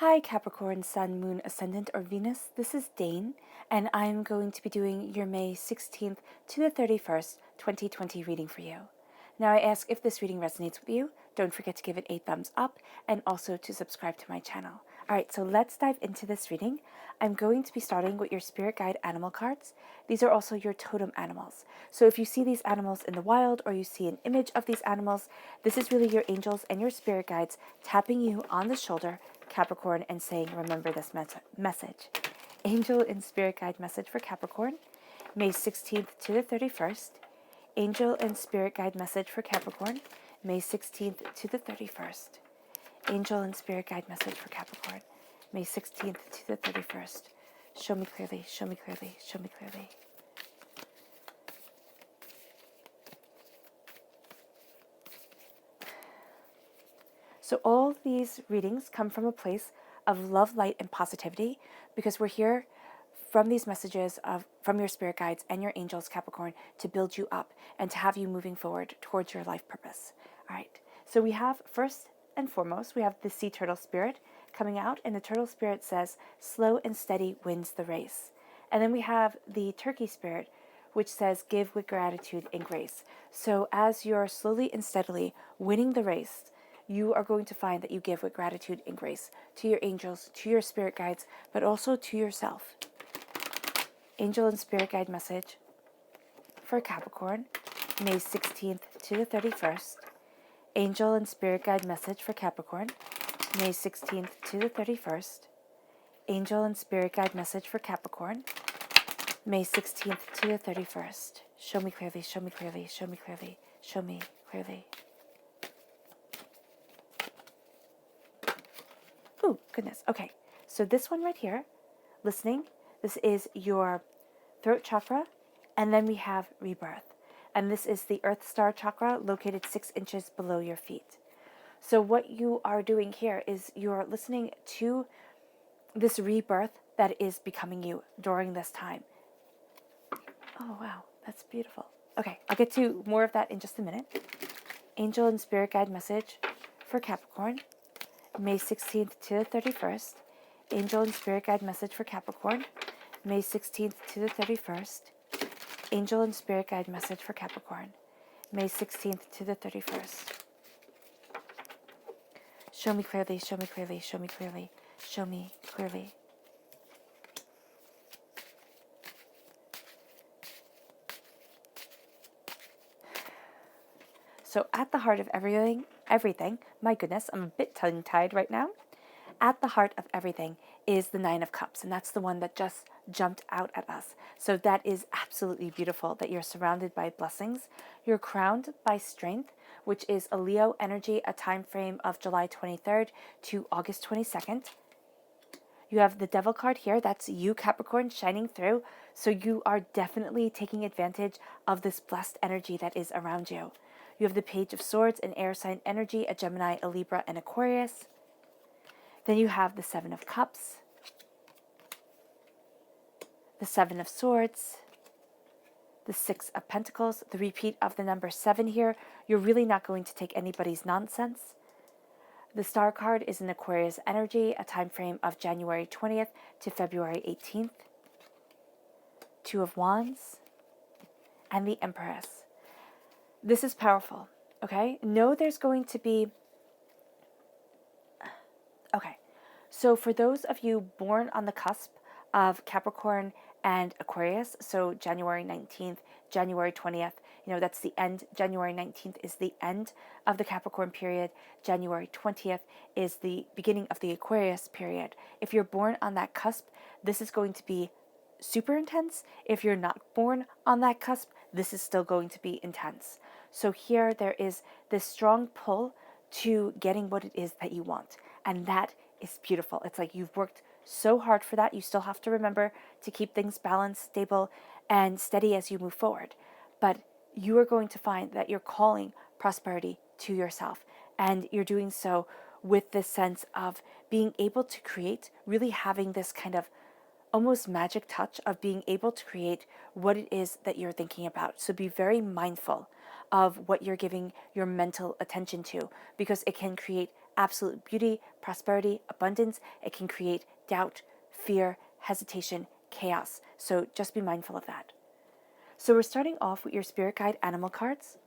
Hi Capricorn, Sun, Moon, Ascendant, or Venus. This is Dane, and I'm going to be doing your May 16th to the 31st, 2020 reading for you. Now I ask if this reading resonates with you, don't forget to give it a thumbs up and also to subscribe to my channel. Alright, so let's dive into this reading. I'm going to be starting with your spirit guide animal cards. These are also your totem animals. So if you see these animals in the wild or you see an image of these animals, this is really your angels and your spirit guides tapping you on the shoulder, Capricorn, and saying, remember this message. Angel and spirit guide message for Capricorn, May 16th to the 31st. Angel and spirit guide message for Capricorn, May 16th to the 31st. Angel and spirit guide message for Capricorn, May 16th to the 31st. Show me clearly, show me clearly, show me clearly. So all these readings come from a place of love, light, and positivity, because we're here from these messages from your spirit guides and your angels, Capricorn, to build you up and to have you moving forward towards your life purpose. All right. So we have, first and foremost, we have the sea turtle spirit coming out, and the turtle spirit says, slow and steady wins the race. And then we have the turkey spirit, which says, give with gratitude and grace. So as you're slowly and steadily winning the race, you are going to find that you give with gratitude and grace to your angels, to your spirit guides, but also to yourself. Angel and spirit guide message for Capricorn, May 16th to the 31st. Angel and spirit guide message for Capricorn, May 16th to the 31st. Angel and spirit guide message for Capricorn, May 16th to the 31st. Show me clearly, show me clearly, show me clearly, show me clearly. Oh, goodness. Okay, so this one right here, listening, this is your throat chakra, and then we have rebirth. And this is the earth star chakra located 6 inches below your feet. So what you are doing here is you're listening to this rebirth that is becoming you during this time. Oh, wow, that's beautiful. Okay, I'll get to more of that in just a minute. Angel and spirit guide message for Capricorn, May 16th to the 31st. Angel and spirit guide message for Capricorn, May 16th to the 31st. Angel and spirit guide message for Capricorn, May 16th to the 31st. Show me clearly, show me clearly, show me clearly, show me clearly. So at the heart of everything, my goodness, I'm a bit tongue-tied right now. At the heart of everything is the 9 of Cups, and that's the one that just jumped out at us. So that is absolutely beautiful, that you're surrounded by blessings. You're crowned by strength, which is a Leo energy, a time frame of July 23rd to August 22nd. You have the Devil card here. That's you, Capricorn, shining through. So you are definitely taking advantage of this blessed energy that is around you. You have the Page of Swords, an air sign energy, a Gemini, a Libra, and Aquarius. Then you have the 7 of Cups, the 7 of Swords, the 6 of Pentacles, the repeat of the number 7 here. You're really not going to take anybody's nonsense. The Star card is an Aquarius energy, a time frame of January 20th to February 18th. 2 of Wands, and the Empress. This is powerful, okay? Know there's going to be... Okay, so for those of you born on the cusp of Capricorn and Aquarius, so January 19th, January 20th, that's the end. January 19th is the end of the Capricorn period. January 20th is the beginning of the Aquarius period. If you're born on that cusp, this is going to be super intense. If you're not born on that cusp, this is still going to be intense. So here there is this strong pull to getting what it is that you want. And that is beautiful. It's like you've worked so hard for that. You still have to remember to keep things balanced, stable, and steady as you move forward. But you are going to find that you're calling prosperity to yourself. And you're doing so with this sense of being able to create, really having this kind of almost magic touch of being able to create what it is that you're thinking about. So be very mindful of what you're giving your mental attention to, because it can create absolute beauty, prosperity, abundance. It can create doubt, fear, hesitation, chaos. So just be mindful of that. So we're starting off with your spirit guide animal cards.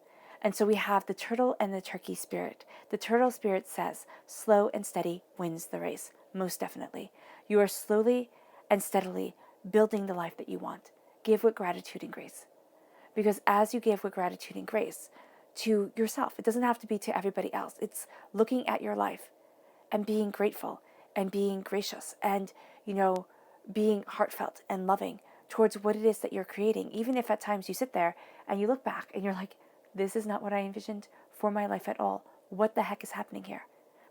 And so we have the turtle and the turkey spirit. The turtle spirit says, slow and steady wins the race. Most definitely. You are slowly and steadily building the life that you want. Give with gratitude and grace. Because as you give with gratitude and grace to yourself, it doesn't have to be to everybody else. It's looking at your life and being grateful and being gracious and, being heartfelt and loving towards what it is that you're creating. Even if at times you sit there and you look back and you're like, this is not what I envisioned for my life at all. What the heck is happening here?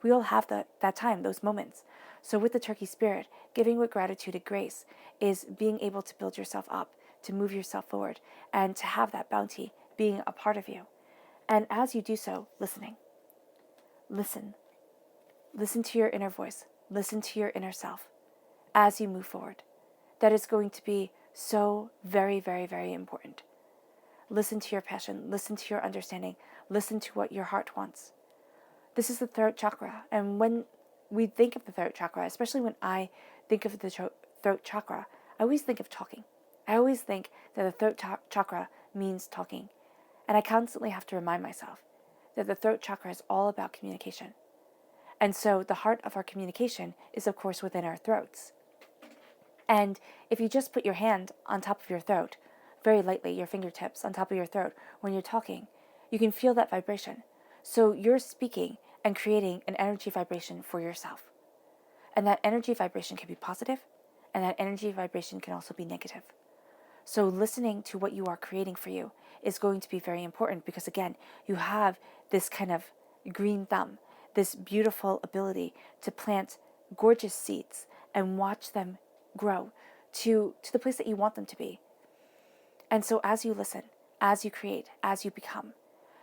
We all have that time, those moments. So with the turkey spirit, giving with gratitude and grace is being able to build yourself up, to move yourself forward, and to have that bounty being a part of you. And as you do so, listening. Listen. Listen to your inner voice. Listen to your inner self as you move forward. That is going to be so very, very, very important. Listen to your passion. Listen to your understanding. Listen to what your heart wants. This is the throat chakra. And when we think of the throat chakra, especially when I think of the throat chakra, I always think of talking. I always think that the throat chakra means talking. And I constantly have to remind myself that the throat chakra is all about communication. And so the heart of our communication is, of course, within our throats. And if you just put your hand on top of your throat, very lightly, your fingertips on top of your throat, when you're talking, you can feel that vibration. So you're speaking and creating an energy vibration for yourself. And that energy vibration can be positive, and that energy vibration can also be negative. So listening to what you are creating for you is going to be very important because, again, you have this kind of green thumb, this beautiful ability to plant gorgeous seeds and watch them grow to the place that you want them to be. And so as you listen, as you create, as you become,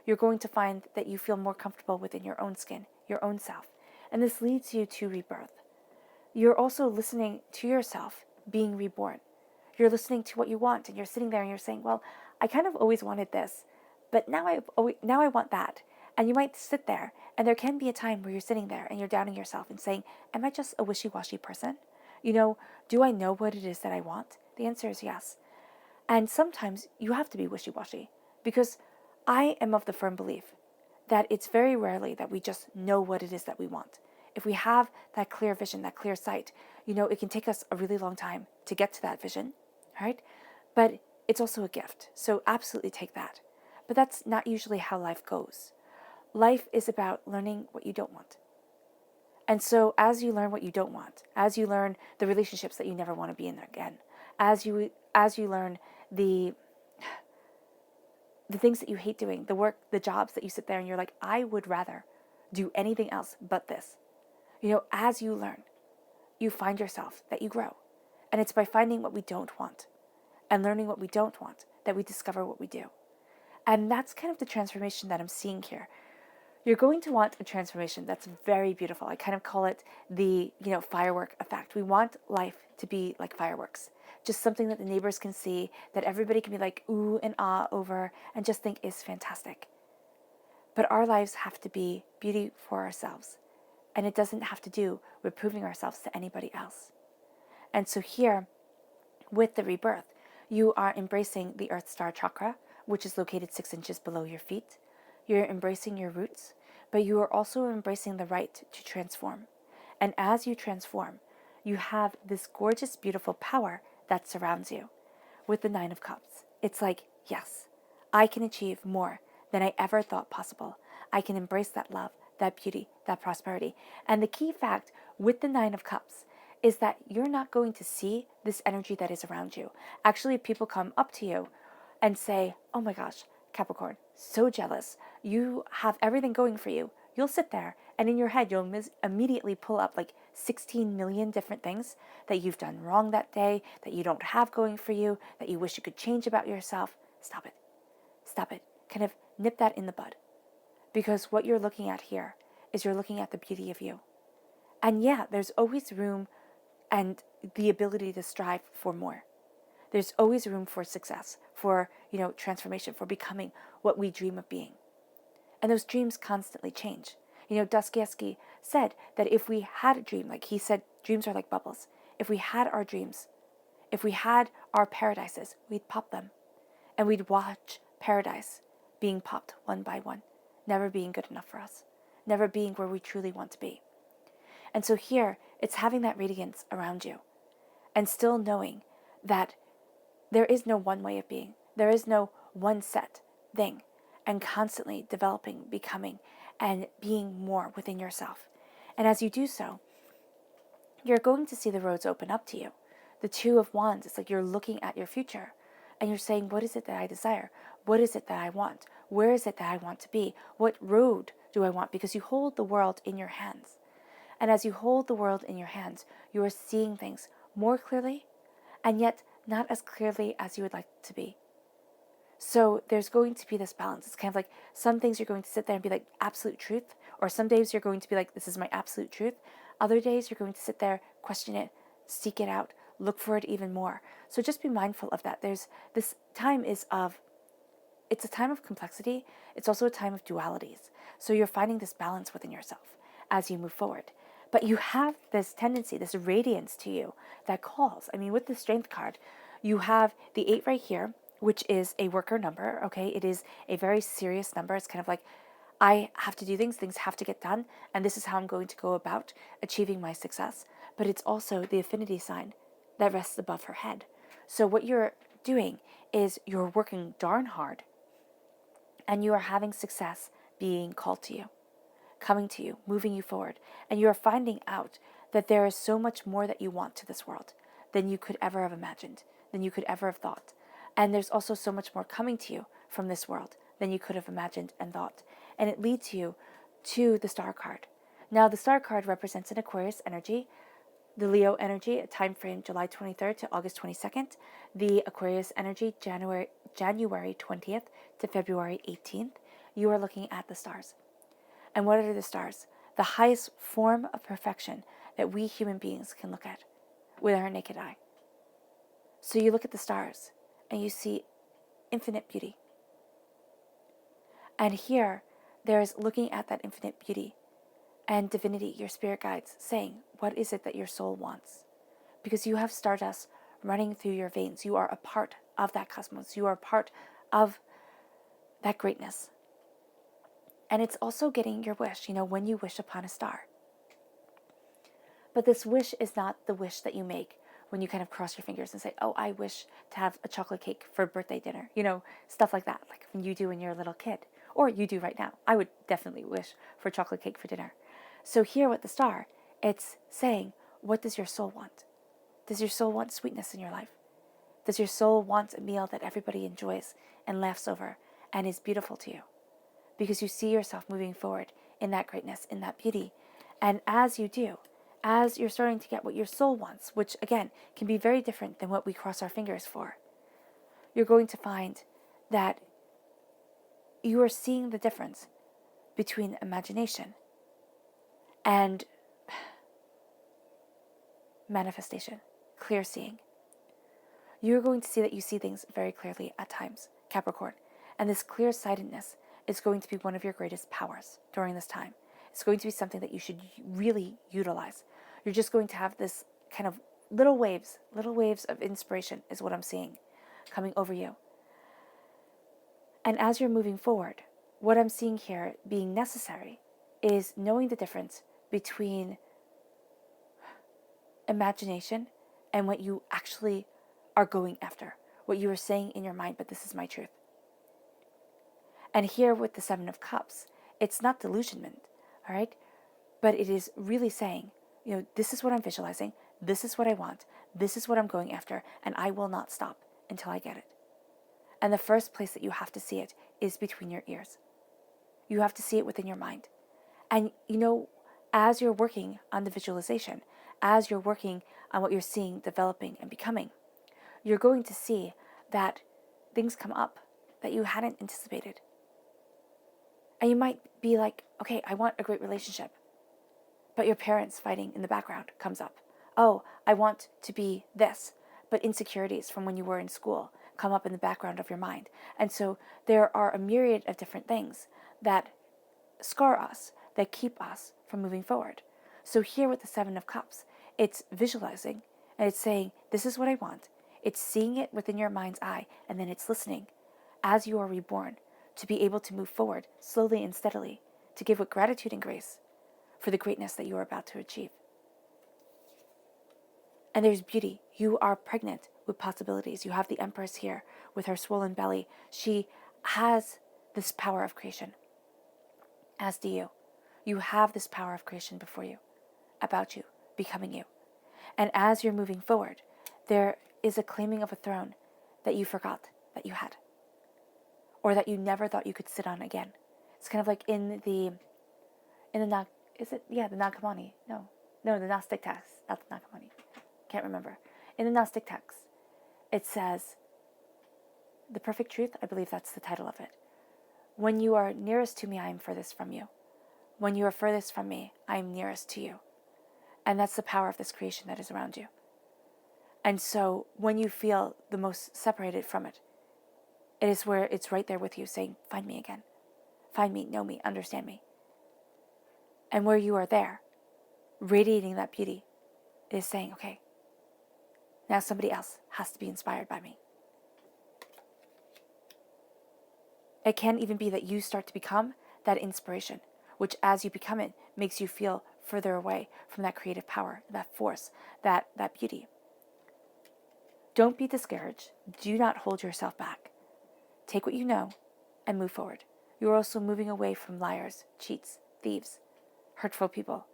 you're going to find that you feel more comfortable within your own skin, your own self. And this leads you to rebirth. You're also listening to yourself being reborn. You're listening to what you want, and you're sitting there and you're saying, well, I kind of always wanted this, but now I want that. And you might sit there, and there can be a time where you're sitting there and you're doubting yourself and saying, am I just a wishy-washy person? Do I know what it is that I want? The answer is yes. And sometimes you have to be wishy-washy because I am of the firm belief that it's very rarely that we just know what it is that we want. If we have that clear vision, that clear sight, it can take us a really long time to get to that vision, right? But it's also a gift. So absolutely take that. But that's not usually how life goes. Life is about learning what you don't want. And so as you learn what you don't want, as you learn the relationships that you never want to be in again, as you learn the things that you hate doing, the work, the jobs that you sit there and you're like, I would rather do anything else but this. As you learn, you find yourself that you grow. And it's by finding what we don't want and learning what we don't want that we discover what we do. And that's kind of the transformation that I'm seeing here. You're going to want a transformation that's very beautiful. I kind of call it the, firework effect. We want life to be like fireworks. Just something that the neighbors can see, that everybody can be like ooh and ah over and just think is fantastic. But our lives have to be beauty for ourselves. And it doesn't have to do with proving ourselves to anybody else. And so here, with the rebirth, you are embracing the Earth Star chakra, which is located 6 inches below your feet. You're embracing your roots, but you are also embracing the right to transform. And as you transform, you have this gorgeous, beautiful power that surrounds you with the 9 of Cups. It's like, yes, I can achieve more than I ever thought possible. I can embrace that love, that beauty, that prosperity. And the key fact with the 9 of Cups is that you're not going to see this energy that is around you. Actually, people come up to you and say, oh my gosh, Capricorn, so jealous. You have everything going for you. You'll sit there and in your head, you'll immediately pull up like 16 million different things that you've done wrong that day, that you don't have going for you, that you wish you could change about yourself. Stop it. Stop it. Kind of nip that in the bud. Because what you're looking at here is you're looking at the beauty of you. And yeah, there's always room and the ability to strive for more. There's always room for success, for, transformation, for becoming what we dream of being. And those dreams constantly change. Dostoevsky said that if we had a dream, like he said, dreams are like bubbles. If we had our dreams, if we had our paradises, we'd pop them. And we'd watch paradise being popped one by one, never being good enough for us, never being where we truly want to be. And so here, it's having that radiance around you and still knowing that there is no one way of being. There is no one set thing, and constantly developing, becoming, and being more within yourself. And as you do so, you're going to see the roads open up to you. The Two of Wands, it's like you're looking at your future and you're saying, what is it that I desire? What is it that I want? Where is it that I want to be? What road do I want? Because you hold the world in your hands. And as you hold the world in your hands, you are seeing things more clearly, and yet not as clearly as you would like to be. So there's going to be this balance. It's kind of like some things you're going to sit there and be like absolute truth, or some days you're going to be like, this is my absolute truth. Other days you're going to sit there, question it, seek it out, look for it even more. So just be mindful of that. It's a time of complexity. It's also a time of dualities. So you're finding this balance within yourself as you move forward. But you have this tendency, this radiance to you that calls. I mean, with the Strength card, you have the 8 right here, which is a worker number, okay? It is a very serious number. It's kind of like, I have to do things have to get done, and this is how I'm going to go about achieving my success. But it's also the affinity sign that rests above her head. So what you're doing is you're working darn hard, and you are having success being called to you, coming to you, moving you forward. And you are finding out that there is so much more that you want to this world than you could ever have imagined, than you could ever have thought. And there's also so much more coming to you from this world than you could have imagined and thought. And it leads you to the Star card. Now, the Star card represents an Aquarius energy, the Leo energy, a time frame July 23rd to August 22nd, the Aquarius energy, January 20th to February 18th. You are looking at the stars. And what are the stars? The highest form of perfection that we human beings can look at with our naked eye. So you look at the stars and you see infinite beauty. And here, there's looking at that infinite beauty and divinity, your spirit guides, saying, what is it that your soul wants? Because you have stardust running through your veins. You are a part of that cosmos. You are a part of that greatness. And it's also getting your wish, when you wish upon a star. But this wish is not the wish that you make when you kind of cross your fingers and say, oh, I wish to have a chocolate cake for birthday dinner, stuff like that, like when you do when you're a little kid, or you do right now. I would definitely wish for chocolate cake for dinner. So here with the star, it's saying, what does your soul want? Does your soul want sweetness in your life? Does your soul want a meal that everybody enjoys and laughs over and is beautiful to you? Because you see yourself moving forward in that greatness, in that beauty. And as you do, as you're starting to get what your soul wants, which again can be very different than what we cross our fingers for, you're going to find that you are seeing the difference between imagination and manifestation, clear seeing. You're going to see that you see things very clearly at times, Capricorn. And this clear-sightedness is going to be one of your greatest powers during this time. It's going to be something that you should really utilize. You're just going to have this kind of little waves of inspiration is what I'm seeing coming over you. And as you're moving forward, what I'm seeing here being necessary is knowing the difference between imagination and what you actually are going after, what you are saying in your mind, but this is my truth. And here with the 7 of Cups, it's not delusionment, all right? But it is really saying, this is what I'm visualizing, this is what I want, this is what I'm going after, and I will not stop until I get it. And the first place that you have to see it is between your ears. You have to see it within your mind. And as you're working on the visualization, as you're working on what you're seeing, developing, and becoming, you're going to see that things come up that you hadn't anticipated. And you might be like, okay, I want a great relationship. But your parents fighting in the background comes up. Oh, I want to be this. But insecurities from when you were in school come up in the background of your mind. And so there are a myriad of different things that scar us, that keep us from moving forward. So here with the Seven of Cups, it's visualizing and it's saying, this is what I want. It's seeing it within your mind's eye, and then it's listening as you are reborn to be able to move forward slowly and steadily, to give with gratitude and grace for the greatness that you are about to achieve. And there's beauty. You are pregnant with possibilities. You have the Empress here with her swollen belly. She has this power of creation, as do you. You have this power of creation before you, about you, becoming you. And as you're moving forward, there is a claiming of a throne that you forgot that you had, or that you never thought you could sit on again. It's kind of like in the the Nagamani? No, the Gnostic text, not the Nagamani. Can't remember. In the Gnostic text, it says, the perfect truth, I believe that's the title of it. When you are nearest to me, I am furthest from you. When you are furthest from me, I am nearest to you. And that's the power of this creation that is around you. And so when you feel the most separated from it, it is where it's right there with you saying, find me again. Find me, know me, understand me. And where you are there, radiating that beauty, it is saying, okay, now somebody else has to be inspired by me. It can even be that you start to become that inspiration, which as you become it, makes you feel further away from that creative power, that force, that beauty. Don't be discouraged. Do not hold yourself back. Take what you know and move forward. You are also moving away from liars, cheats, thieves, hurtful people,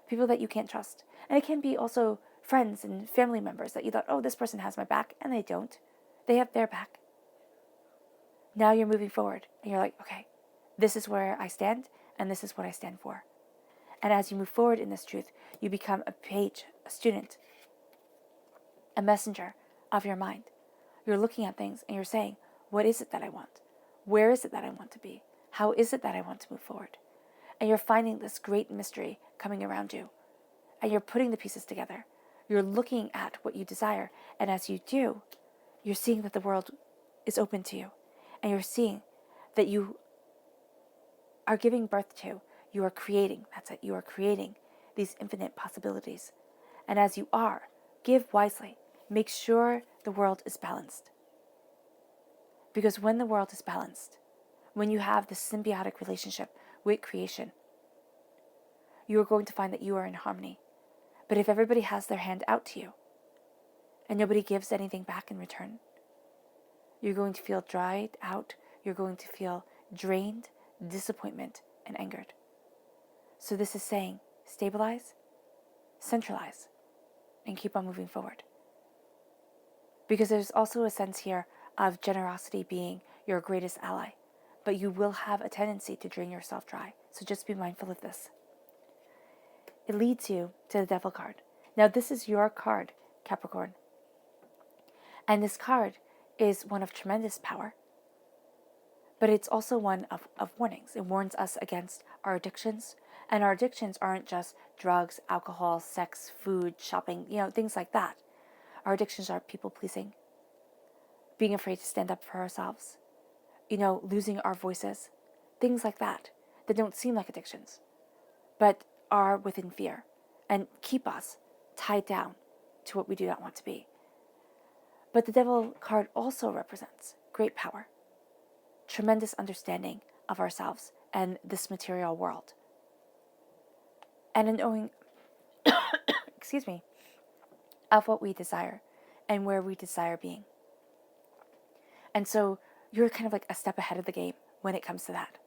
people that you can't trust. And it can be also friends and family members that you thought, oh, this person has my back, and they don't. They have their back. Now you're moving forward, and you're like, okay, this is where I stand, and this is what I stand for. And as you move forward in this truth, you become a page, a student, a messenger of your mind. You're looking at things, and you're saying, what is it that I want? Where is it that I want to be? How is it that I want to move forward? And you're finding this great mystery coming around you, and you're putting the pieces together. You're looking at what you desire, and as you do, you're seeing that the world is open to you. And you're seeing that you are giving birth to, you are creating, that's it, you are creating these infinite possibilities. And as you are, give wisely. Make sure the world is balanced. Because when the world is balanced, when you have this symbiotic relationship with creation, you are going to find that you are in harmony. But if everybody has their hand out to you, and nobody gives anything back in return, you're going to feel dried out, you're going to feel drained, disappointment, and angered. So this is saying, stabilize, centralize, and keep on moving forward. Because there's also a sense here of generosity being your greatest ally, but you will have a tendency to drain yourself dry. So just be mindful of this. It leads you to the Devil card. Now this is your card, Capricorn. And this card is one of tremendous power, but it's also one of warnings. It warns us against our addictions, and our addictions aren't just drugs, alcohol, sex, food, shopping, things like that. Our addictions are people-pleasing, being afraid to stand up for ourselves, losing our voices, things like that don't seem like addictions, but are within fear and keep us tied down to what we do not want to be. But the Devil card also represents great power, tremendous understanding of ourselves and this material world, and a knowing, of what we desire and where we desire being. And so you're kind of like a step ahead of the game when it comes to that.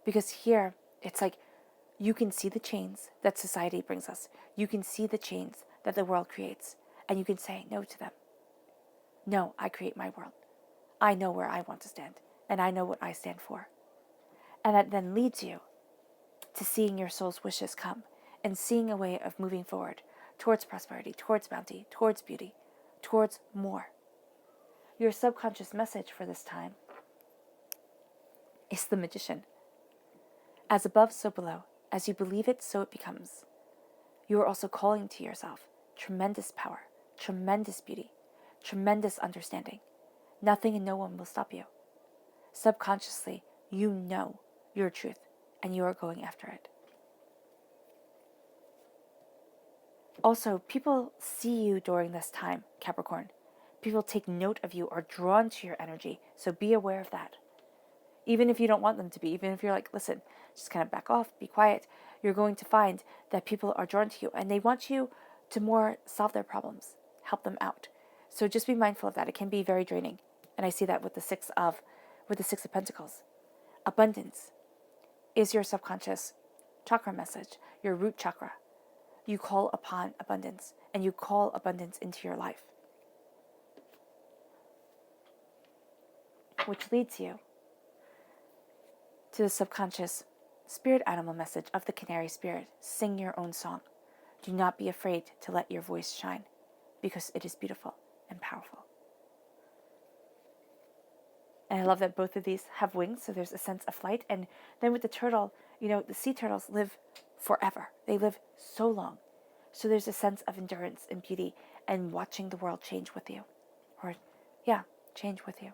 Because here, it's like you can see the chains that society brings us. You can see the chains that the world creates, and you can say no to them. No, I create my world. I know where I want to stand, and I know what I stand for. And that then leads you to seeing your soul's wishes come and seeing a way of moving forward towards prosperity, towards bounty, towards beauty, towards more. Your subconscious message for this time is the Magician. As above, so below. As you believe it, so it becomes. You are also calling to yourself tremendous power, tremendous beauty, tremendous understanding. Nothing and no one will stop you. Subconsciously, you know your truth, and you are going after it. Also, people see you during this time, Capricorn. People take note of you, are drawn to your energy, so be aware of that. Even if you don't want them to be, even if you're like, listen, just kind of back off, be quiet, you're going to find that people are drawn to you and they want you to more solve their problems, help them out. So just be mindful of that. It can be very draining. And I see that with the Six of Pentacles. Abundance is your subconscious chakra message, your root chakra. You call upon abundance, and you call abundance into your life, which leads you to the subconscious spirit animal message of the canary spirit. Sing your own song. Do not be afraid to let your voice shine, because it is beautiful and powerful. And I love that both of these have wings, so there's a sense of flight. And then with the turtle, the sea turtles live forever. They live so long. So there's a sense of endurance and beauty and watching the world change with you. Change with you.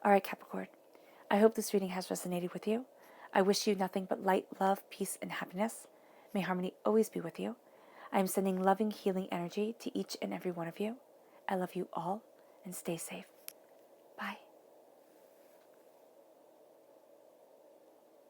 All right, Capricorn. I hope this reading has resonated with you. I wish you nothing but light, love, peace, and happiness. May harmony always be with you. I am sending loving, healing energy to each and every one of you. I love you all, and stay safe. Bye.